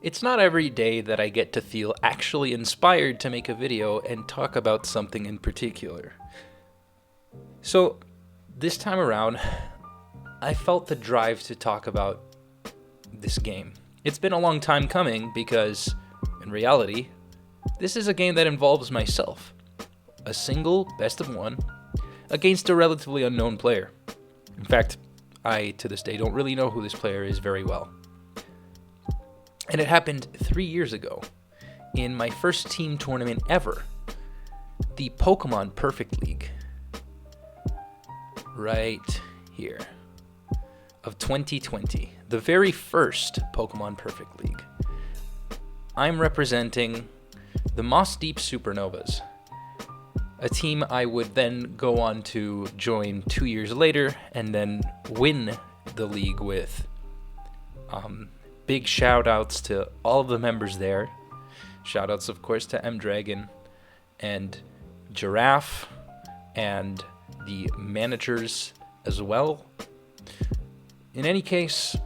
It's not every day that I get to feel actually inspired to make a video and talk about something in particular. So, this time around, I felt the drive to talk about this game. It's been a long time coming because, in reality, this is a game that involves myself. A single best of one against a relatively unknown player. In fact, I, to this day, don't really know who this player is very well. And it happened 3 years ago in my first team tournament ever, the Pokemon Perfect League. Right here. Of 2020. The very first Pokemon Perfect League. I'm representing the Moss Deep Supernovas. A team I would then go on to join 2 years later and then win the league with. Big shout outs to all of the members there. Shout outs, of course, to M Dragon and Giraffe and the managers as well. In any case,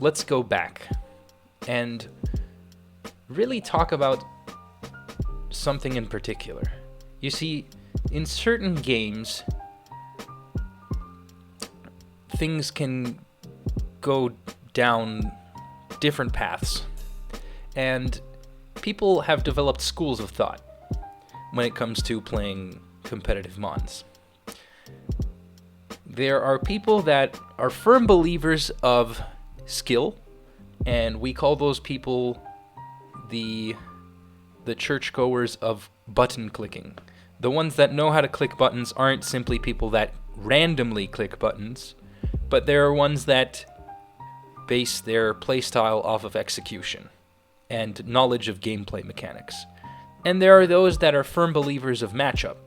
let's go back and really talk about something in particular. You see, in certain games, things can go down different paths, and people have developed schools of thought when it comes to playing competitive Mons. There are people that are firm believers of skill, and we call those people the churchgoers of button clicking. The ones that know how to click buttons aren't simply people that randomly click buttons, but there are ones that base their playstyle off of execution and knowledge of gameplay mechanics. And there are those that are firm believers of matchup,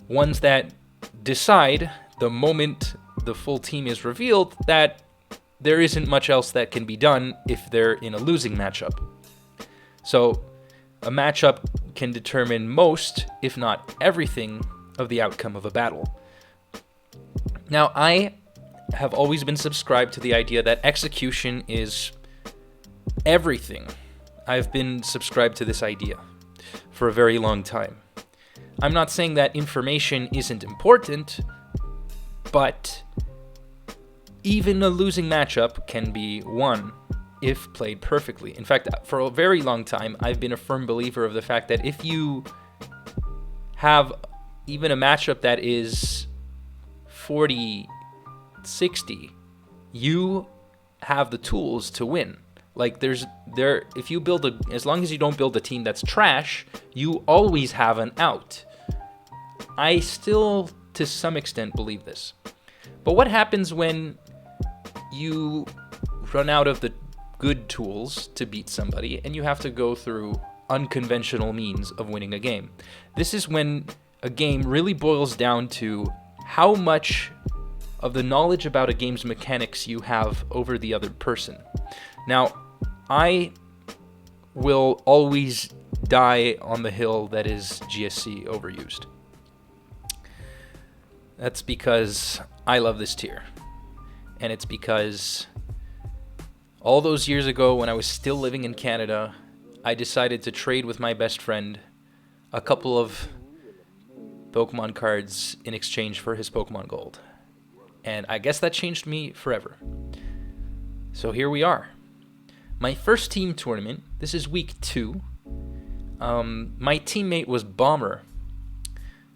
ones that decide the moment the full team is revealed that there isn't much else that can be done if they're in a losing matchup. So a matchup can determine most, if not everything, of the outcome of a battle. Now, I have always been subscribed to the idea that execution is everything. I've been subscribed to this idea for a very long time. I'm not saying that information isn't important, but even a losing matchup can be won if played perfectly. In fact, for a very long time, I've been a firm believer of the fact that if you have even a matchup that is 40-60, you have the tools to win. Like if you build as long as you don't build a team that's trash, you always have an out. I still, to some extent, believe this. But what happens when you run out of the good tools to beat somebody and you have to go through unconventional means of winning a game? This is when a game really boils down to how much of the knowledge about a game's mechanics you have over the other person. Now, I will always die on the hill that is GSC overused. That's because I love this tier. And it's because all those years ago when I was still living in Canada, I decided to trade with my best friend a couple of Pokemon cards in exchange for his Pokemon Gold. And I guess that changed me forever. So here we are. My first team tournament, this is week 2. My teammate was Bomber.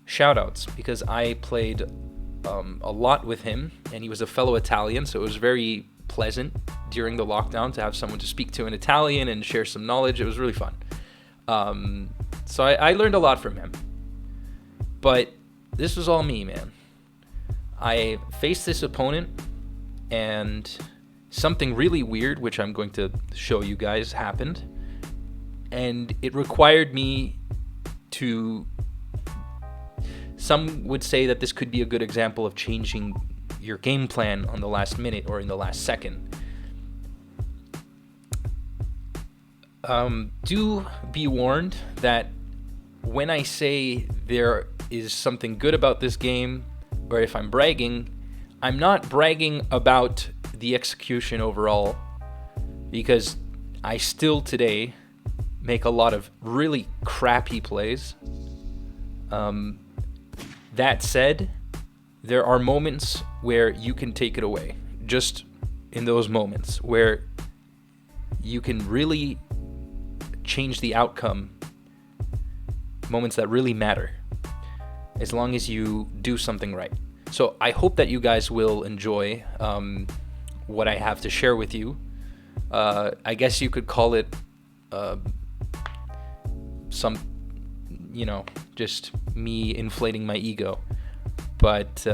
Shoutouts, because I played a lot with him, and he was a fellow Italian, so it was very pleasant during the lockdown to have someone to speak to in Italian and share some knowledge. It was really fun. So I learned a lot from him. But this was all me, man. I faced this opponent, and something really weird, which I'm going to show you guys, happened. And it required me to... Some would say that this could be a good example of changing your game plan on the last minute or in the last second. Do be warned that when I say there is something good about this game, or if I'm bragging, I'm not bragging about the execution overall, because I still today make a lot of really crappy plays. That said, there are moments where you can take it away. Just in those moments where you can really change the outcome, moments that really matter, as long as you do something right. So I hope that you guys will enjoy what I have to share with you. I guess you could call it just me inflating my ego. But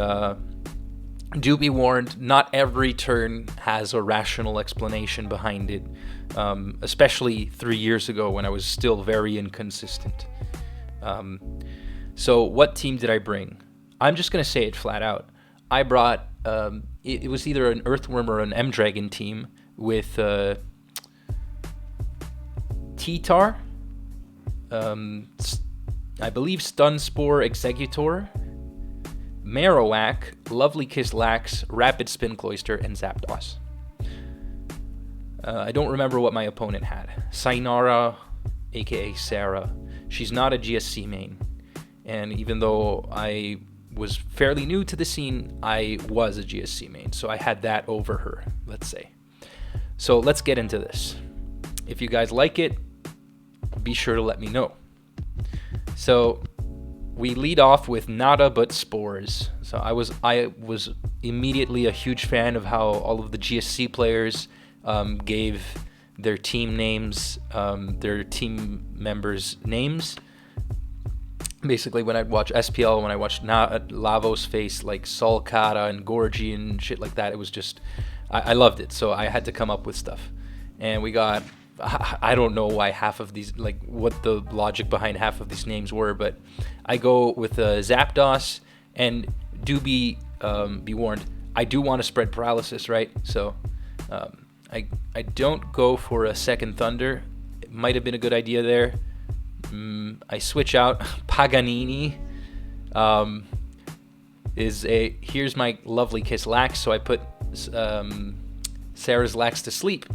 do be warned, not every turn has a rational explanation behind it, especially 3 years ago when I was still very inconsistent. So what team did I bring? I'm just going to say it flat out. I brought, it was either an Earthworm or an M-Dragon team with T-Tar, I believe Stunspore Executor, Marowak, Lovely Kiss Lax, Rapid Spin Cloyster, and Zapdos. I don't remember what my opponent had. Sainara, aka Sarah. She's not a GSC main. And even though I was fairly new to the scene, I was a GSC main. So I had that over her, let's say. So let's get into this. If you guys like it, be sure to let me know. So we lead off with Nada But Spores. So I was immediately a huge fan of how all of the GSC players gave their team names, their team members' names. Basically, when I'd watch SPL, when I watched Lavos face like Solkata and Gorgie and shit like that, it was just, I loved it. So I had to come up with stuff. And we got, I don't know why half of these, like what the logic behind half of these names were, but I go with Zapdos, and do be warned, I do want to spread paralysis, right? So I don't go for a second Thunder. It might have been a good idea there. I switch out Paganini. Here's my Lovely Kiss Lax, so I put Sarah's Lax to sleep.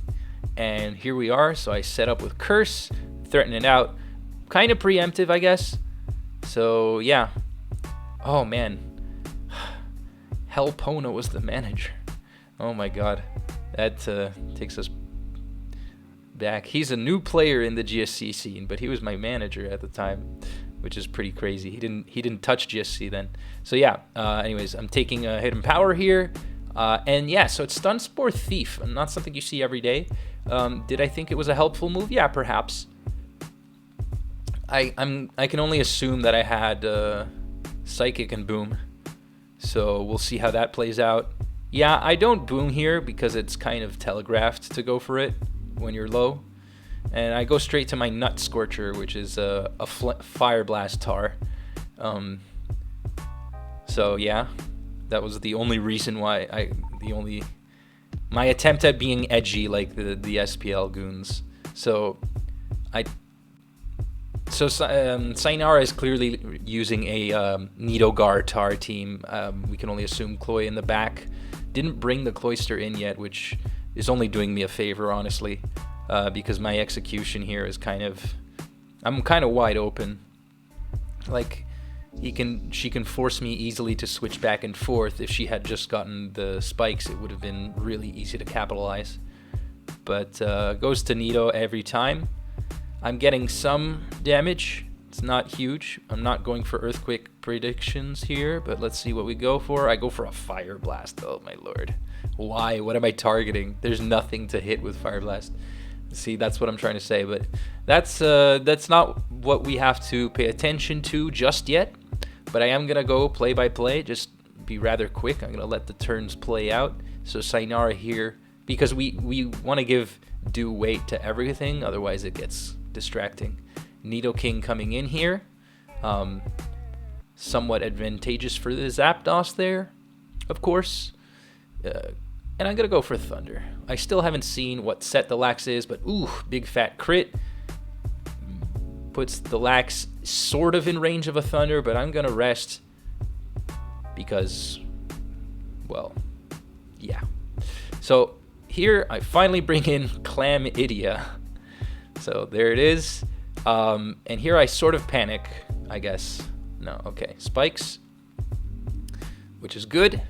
And here we are, so I set up with Curse, threaten it out. Kind of preemptive, I guess. So, yeah. Oh, man. Helpona was the manager. Oh, my God. That takes us back. He's a new player in the GSC scene, but he was my manager at the time, which is pretty crazy. He didn't touch GSC then. So, yeah. Anyways, I'm taking a Hidden Power here. And, yeah, so it's Stunspore Thief. Not something you see every day. Did I think it was a helpful move? Yeah, perhaps. I can only assume that I had Psychic and Boom, so we'll see how that plays out. Yeah, I don't Boom here because it's kind of telegraphed to go for it when you're low, and I go straight to my Nut Scorcher, which is a Fire Blast Tar. So yeah, that was the only reason why my attempt at being edgy like the SPL goons. So Sainara is clearly using a Nidogar Tar team. We can only assume Cloy in the back. Didn't bring the Cloyster in yet, which is only doing me a favor, honestly, because my execution here is I'm kind of wide open. Like, she can force me easily to switch back and forth. If she had just gotten the spikes, it would have been really easy to capitalize. But goes to Nido every time. I'm getting some damage. It's not huge. I'm not going for Earthquake predictions here, but let's see what we go for. I go for a Fire Blast. Oh my lord. Why? What am I targeting? There's nothing to hit with Fire Blast. See, that's what I'm trying to say, but that's not what we have to pay attention to just yet. But I am going to go play by play, just be rather quick. I'm going to let the turns play out. So Sainara here, because we want to give due weight to everything, otherwise it gets distracting. Nidoking coming in here. Somewhat advantageous for the Zapdos there, of course. And I'm going to go for Thunder. I still haven't seen what set the Lax is, but ooh, big fat crit. Puts the Lax sort of in range of a Thunder, but I'm going to rest because, well, yeah. So here I finally bring in Chlamydia. So there it is. And here I sort of panic, I guess. No, okay. Spikes, which is good.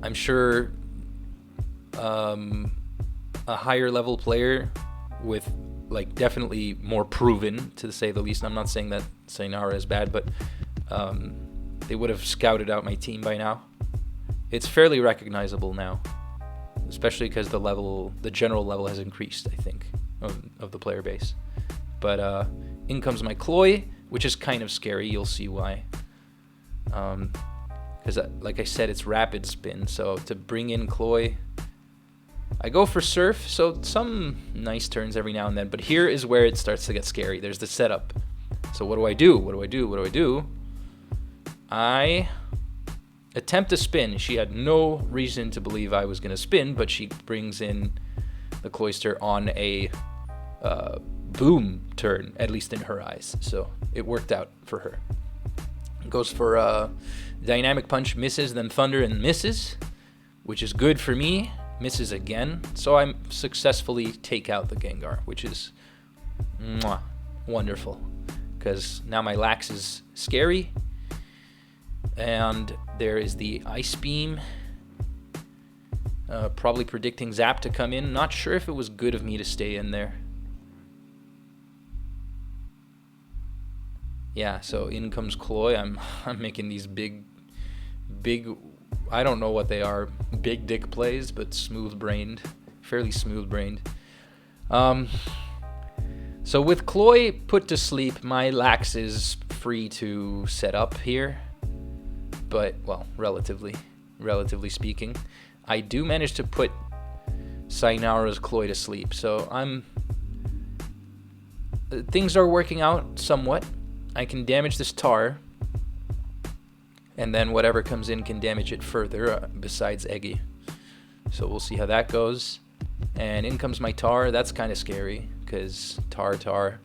I'm sure a higher level player with like definitely more proven, to say the least. I'm not saying that Sayonara is bad, but they would have scouted out my team by now. It's fairly recognizable now, especially because the general level has increased, I think, of the player base. But in comes my Cloy, which is kind of scary. You'll see why. Because, like I said, it's rapid spin. So to bring in Cloy, I go for Surf. So some nice turns every now and then. But here is where it starts to get scary. There's the setup. So what do I do? What do I do? What do I do? I attempt to spin. She had no reason to believe I was going to spin, but she brings in the Cloyster on a boom turn, at least in her eyes. So it worked out for her. Goes for Dynamic Punch, misses, then Thunder and misses, which is good for me. Misses again. So I successfully take out the Gengar, which is wonderful. Because now my Lax is scary. And there is the Ice Beam. Probably predicting Zap to come in. Not sure if it was good of me to stay in there. Yeah, so in comes Cloy. I'm making these big, I don't know what they are, big dick plays, but smooth-brained, fairly smooth-brained. So with Cloy put to sleep, my Lax is free to set up here. But, well, relatively speaking. I do manage to put Sayonara's Cloy to sleep, so things are working out somewhat. I can damage this Tar, and then whatever comes in can damage it further, besides Eggy. So we'll see how that goes. And in comes my Tar. That's kind of scary, because Tartar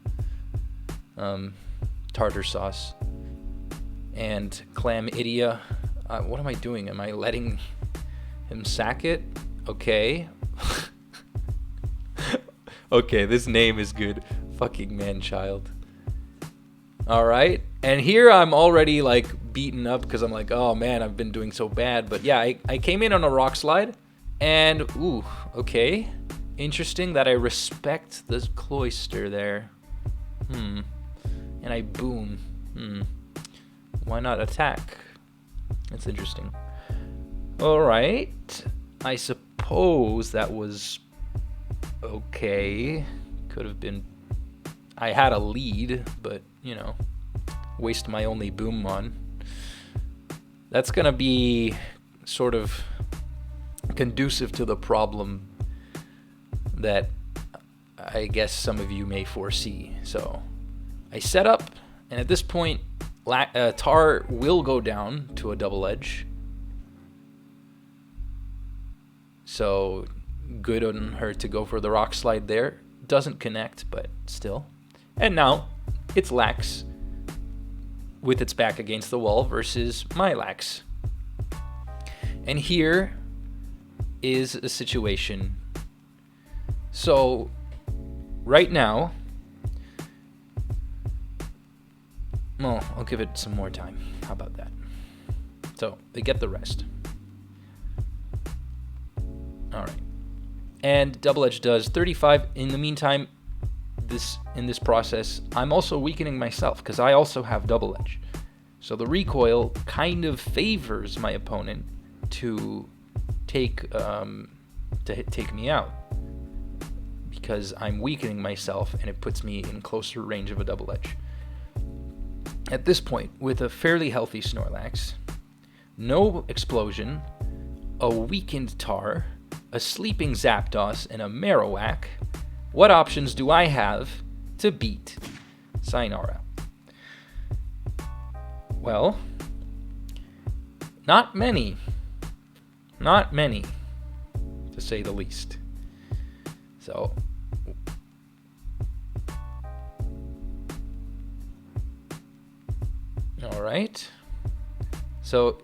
sauce. And Chlamydia. What am I doing? Am I letting him sack it? Okay. Okay, this name is good. Fucking man-child. Alright. And here I'm already, like, beaten up because I'm like, oh, man, I've been doing so bad. But, yeah, I came in on a Rock Slide. And, ooh, okay. Interesting that I respect the Cloyster there. And I boom. Why not attack? That's interesting. Alright. I suppose that was okay. Could have been... I had a lead, but, you know, waste my only boom on. That's going to be sort of conducive to the problem that I guess some of you may foresee. So I set up, and at this point, Tar will go down to a double edge. So good on her to go for the Rock Slide there. Doesn't connect, but still. And now it's Lax with its back against the wall versus my Lax. And here is a situation. So right now, well, I'll give it some more time. How about that? So they get the rest. All right. And Double Edge does 35. In the meantime, in this process, I'm also weakening myself because I also have Double Edge. So the recoil kind of favors my opponent to take me out because I'm weakening myself and it puts me in closer range of a Double Edge. At this point, with a fairly healthy Snorlax, no Explosion, a weakened Tar, a sleeping Zapdos, and a Marowak, what options do I have to beat Sayonara? Well, not many. Not many, to say the least. So, all right. So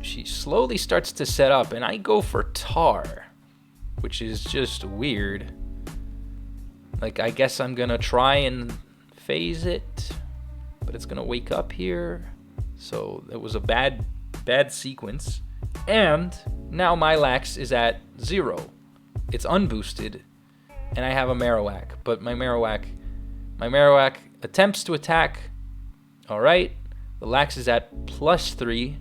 she slowly starts to set up, and I go for Tar. which is just weird. Like, I guess I'm gonna try and phase it, but it's gonna wake up here. So it was a bad sequence. And now my lax is at 0. It's unboosted, and I have a Marowak. But my Marowak attempts to attack. All right, the lax is at +3,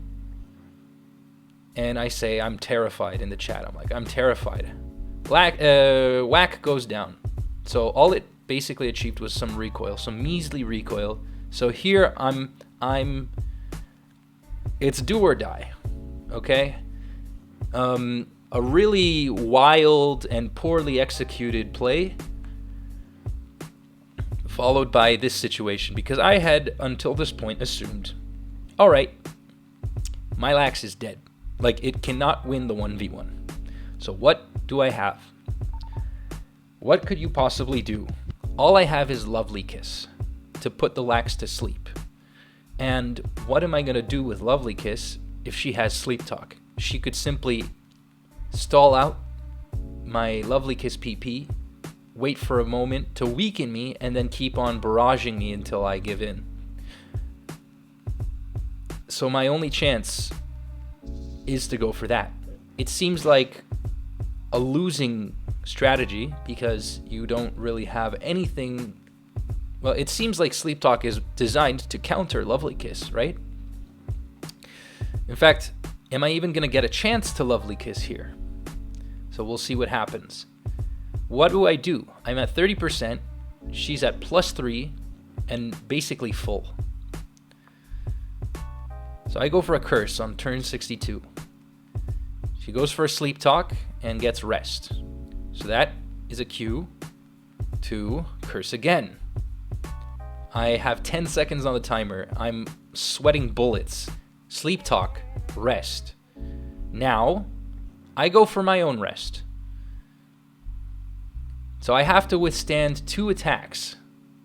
and I say I'm terrified in the chat. I'm like, I'm terrified. Whack goes down. So all it basically achieved was some recoil, some measly recoil. So here it's do or die, okay? A really wild and poorly executed play, followed by this situation, because I had, until this point, assumed, all right, my lax is dead. Like, it cannot win the 1v1. So what do I have? What could you possibly do? All I have is Lovely Kiss to put the lax to sleep. And what am I going to do with Lovely Kiss if she has Sleep Talk? She could simply stall out my Lovely Kiss PP, wait for a moment to weaken me, and then keep on barraging me until I give in. So my only chance is to go for that. It seems like a losing strategy because you don't really have anything. Well, it seems like Sleep Talk is designed to counter Lovely Kiss, right? In fact, am I even going to get a chance to Lovely Kiss here? So we'll see what happens. What do? I'm at 30%. She's at +3 and basically full. So I go for a curse on turn 62. She goes for a Sleep Talk and gets rest. So that is a cue to curse again. I have 10 seconds on the timer. I'm sweating bullets. Sleep Talk, rest. Now, I go for my own rest. So I have to withstand 2 attacks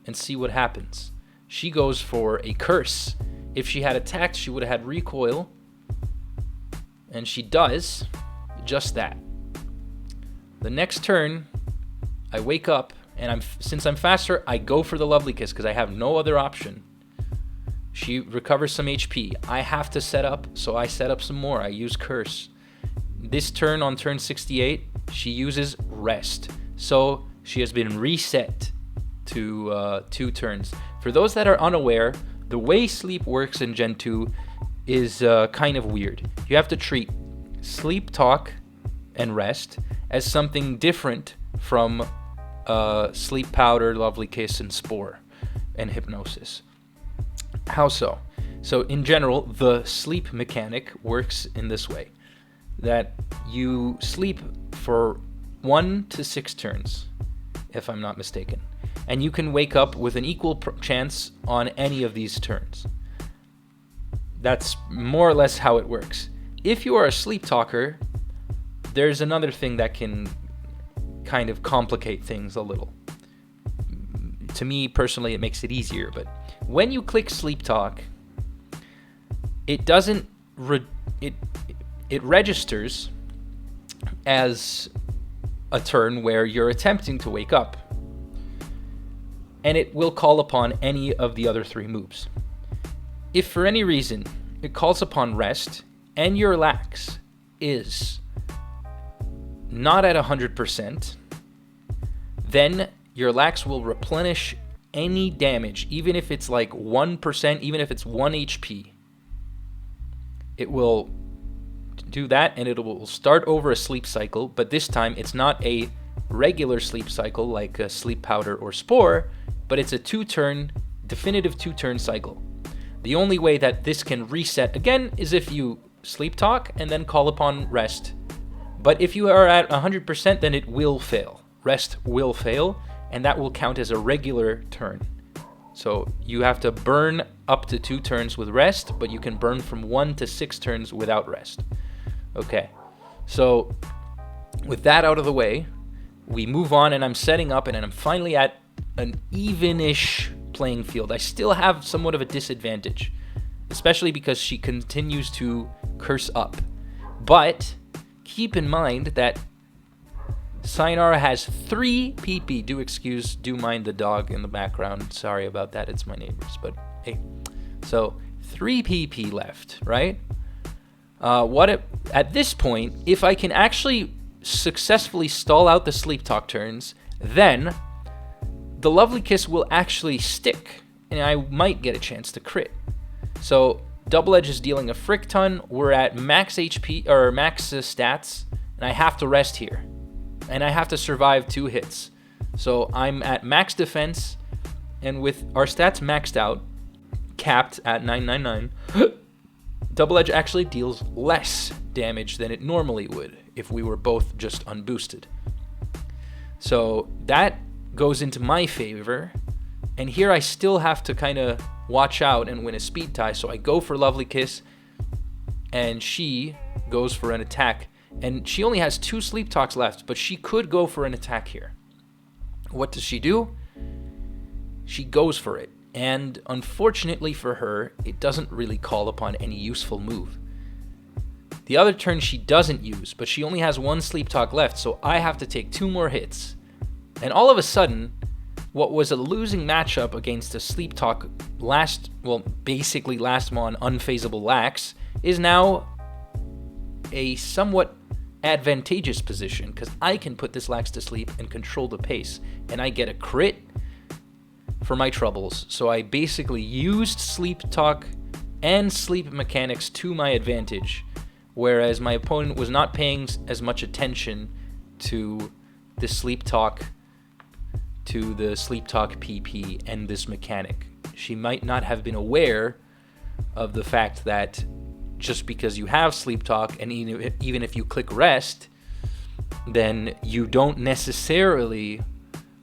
and see what happens. She goes for a curse. If she had attacked, she would have had recoil. And she does just that. The next turn, I wake up, and since I'm faster, I go for the Lovely Kiss because I have no other option. She recovers some HP. I have to set up, so I set up some more. I use Curse. This turn, on turn 68, she uses Rest. So she has been reset to 2 turns. For those that are unaware, the way sleep works in Gen 2 is kind of weird. You have to treat Sleep Talk and Rest as something different from Sleep Powder, Lovely Kiss, and Spore, and Hypnosis. How so? So in general, the sleep mechanic works in this way. That you sleep for 1 to 6 turns, if I'm not mistaken. And you can wake up with an equal chance on any of these turns. That's more or less how it works. If you are a sleep talker, there's another thing that can kind of complicate things a little. To me, personally, it makes it easier, but when you click Sleep Talk, it doesn't... It registers as a turn where you're attempting to wake up, and it will call upon any of the other 3 moves. If for any reason it calls upon Rest and your lax is not at 100%, then your lax will replenish any damage, even if it's like 1%, even if it's 1 HP. It will do that, and it will start over a sleep cycle, but this time it's not a regular sleep cycle like a Sleep Powder or Spore, but it's a definitive 2-turn cycle. The only way that this can reset again is if you Sleep Talk and then call upon Rest. But if you are at 100%, then it will fail. Rest will fail, and that will count as a regular turn. So you have to burn up to 2 turns with Rest, but you can burn from 1 to 6 turns without Rest. Okay, so with that out of the way, we move on, and I'm setting up, and I'm finally at an even-ish playing field. I still have somewhat of a disadvantage, especially because she continues to curse up. But keep in mind that Sayonara has 3 PP. Do mind the dog in the background. Sorry about that. It's my neighbors, but hey. So 3 PP left, right? At this point, if I can actually successfully stall out the sleep talk turns, then the Lovely Kiss will actually stick, and I might get a chance to crit. So Double Edge is dealing a frick ton. We're at max HP or max stats, and I have to rest here, and I have to survive 2 hits. So I'm at max defense, and with our stats maxed out, capped at 999, Double Edge actually deals less damage than it normally would if we were both just unboosted. So that goes into my favor, and here I still have to kind of watch out and win a speed tie. So I go for Lovely Kiss, and she goes for an attack, and she only has 2 sleep talks left, but she could go for an attack here. What does she do? She goes for it, and unfortunately for her, it doesn't really call upon any useful move. The other turn she doesn't use, but she only has 1 sleep talk left, so I have to take 2 more hits. And all of a sudden, what was a losing matchup against a sleep talk basically last mon unfazable lax is now a somewhat advantageous position, because I can put this lax to sleep and control the pace, and I get a crit for my troubles. So I basically used sleep talk and sleep mechanics to my advantage, whereas my opponent was not paying as much attention to the sleep talk PP and this mechanic. She might not have been aware of the fact that just because you have sleep talk, and even if you click rest, then you don't necessarily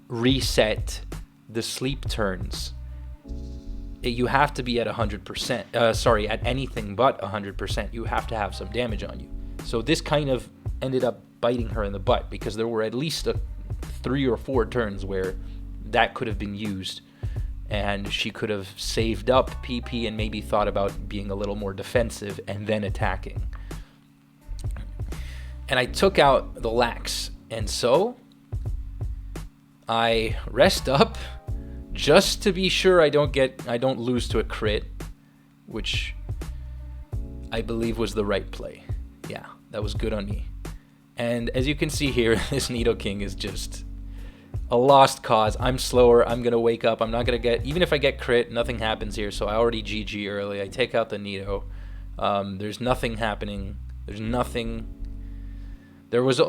reset the sleep turns. You have to be at 100%, at anything but 100%. You have to have some damage on you. So this kind of ended up biting her in the butt, because there were at least 3 or 4 turns where that could have been used, and she could have saved up PP and maybe thought about being a little more defensive and then attacking. And I took out the lax, and so I rest up just to be sure I don't lose to a crit, which I believe was the right play. Yeah, that was good on me. And as you can see here, this Nidoking is just a lost cause. I'm slower. I'm going to wake up. I'm not going to get... Even if I get crit, nothing happens here, so I already GG early. I take out the Nido. There's nothing happening. There's nothing... There was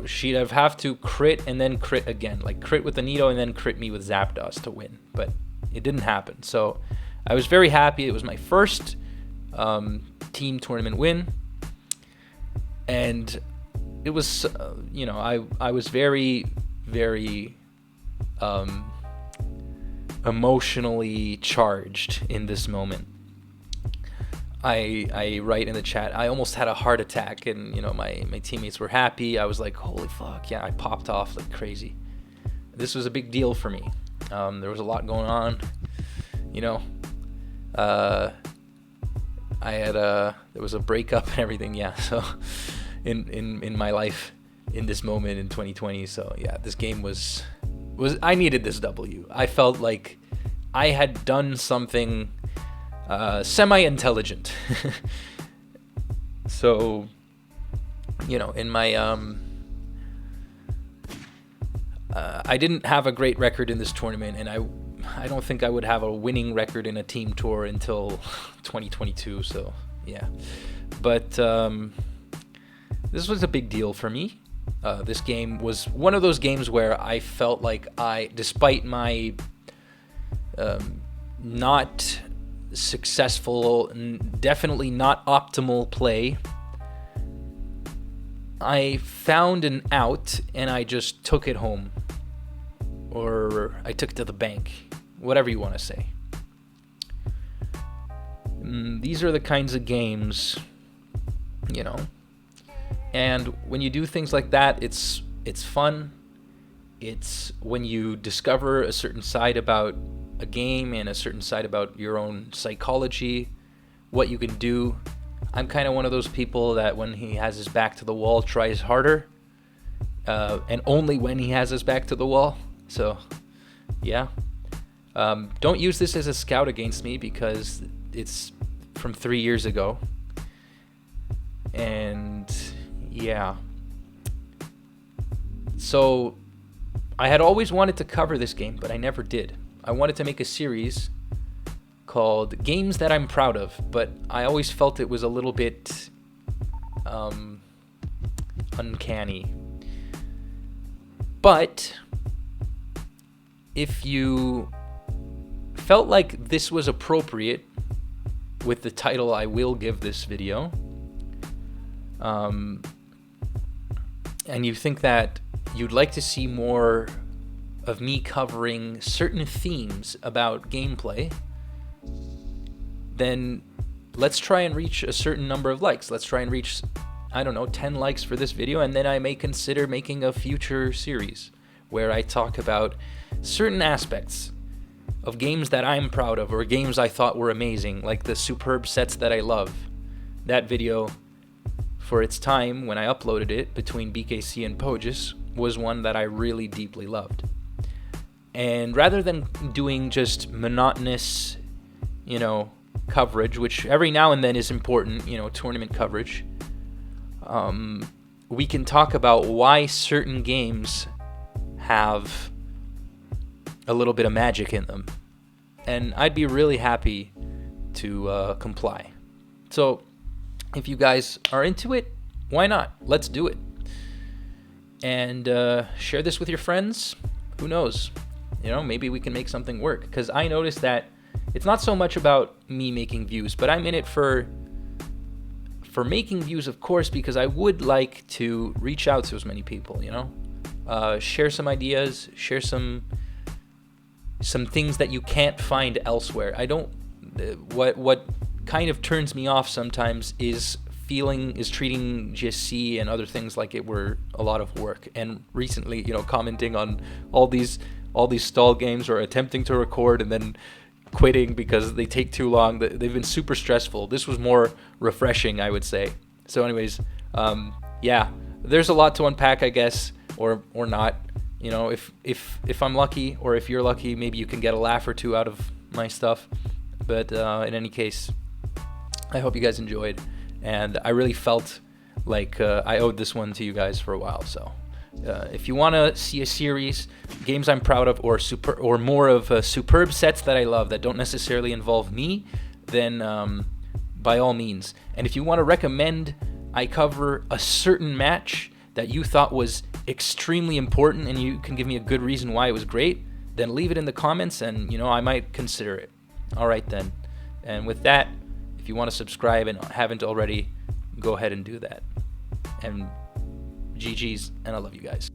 she'd have to crit and then crit again. Like, crit with the Nido and then crit me with Zapdos to win. But it didn't happen. So I was very happy. It was my first team tournament win. And it was, I was very, very emotionally charged in this moment. I write in the chat, I almost had a heart attack, and my teammates were happy. I was like, holy fuck, yeah, I popped off like crazy. This was a big deal for me. There was a lot going on, there was a breakup and everything, yeah, so in my life in this moment in 2020. So yeah, this game was I needed this W. I felt like I had done something semi-intelligent. So, in my I didn't have a great record in this tournament, and I don't think I would have a winning record in a team tour until 2022. So yeah, but this was a big deal for me. This game was one of those games where I felt like despite my not successful, definitely not optimal play, I found an out and I just took it home, or I took it to the bank, whatever you want to say. These are the kinds of games, and when you do things like that, it's fun. It's when you discover a certain side about a game and a certain side about your own psychology, what you can do. I'm kind of one of those people that when he has his back to the wall tries harder. and only when he has his back to the wall. So, yeah. Don't use this as a scout against me because it's from 3 years ago. And yeah. So I had always wanted to cover this game, but I never did. I wanted to make a series called Games That I'm Proud Of, but I always felt it was a little bit uncanny. But if you felt like this was appropriate with the title I will give this video, and you think that you'd like to see more of me covering certain themes about gameplay, then let's try and reach a certain number of likes. Let's try and reach, I don't know, 10 likes for this video, and then I may consider making a future series where I talk about certain aspects of games that I'm proud of, or games I thought were amazing, like the superb sets that I love. That video, for its time when I uploaded it between BKC and Pogis, was one that I really deeply loved. And rather than doing just monotonous, coverage, which every now and then is important, tournament coverage, we can talk about why certain games have a little bit of magic in them. And I'd be really happy to comply. So if you guys are into it, why not? Let's do it. And share this with your friends. Who knows? Maybe we can make something work. Because I noticed that it's not so much about me making views, but I'm in it for making views, of course, because I would like to reach out to as many people, share some ideas, share some things that you can't find elsewhere. What kind of turns me off sometimes is treating GSC and other things like it were a lot of work. And recently, commenting on all these stall games, or attempting to record and then quitting because they take too long. They've been super stressful. This was more refreshing, I would say. So anyways, yeah, there's a lot to unpack, I guess, or not. If I'm lucky, or if you're lucky, maybe you can get a laugh or two out of my stuff. But in any case, I hope you guys enjoyed, and I really felt like I owed this one to you guys for a while. So if you want to see a series, games I'm proud of, or more of superb sets that I love that don't necessarily involve me, then by all means. And if you want to recommend I cover a certain match that you thought was extremely important, and you can give me a good reason why it was great, then leave it in the comments, and I might consider it. All right then. And with that, if you want to subscribe and haven't already, go ahead and do that. And GG's, and I love you guys.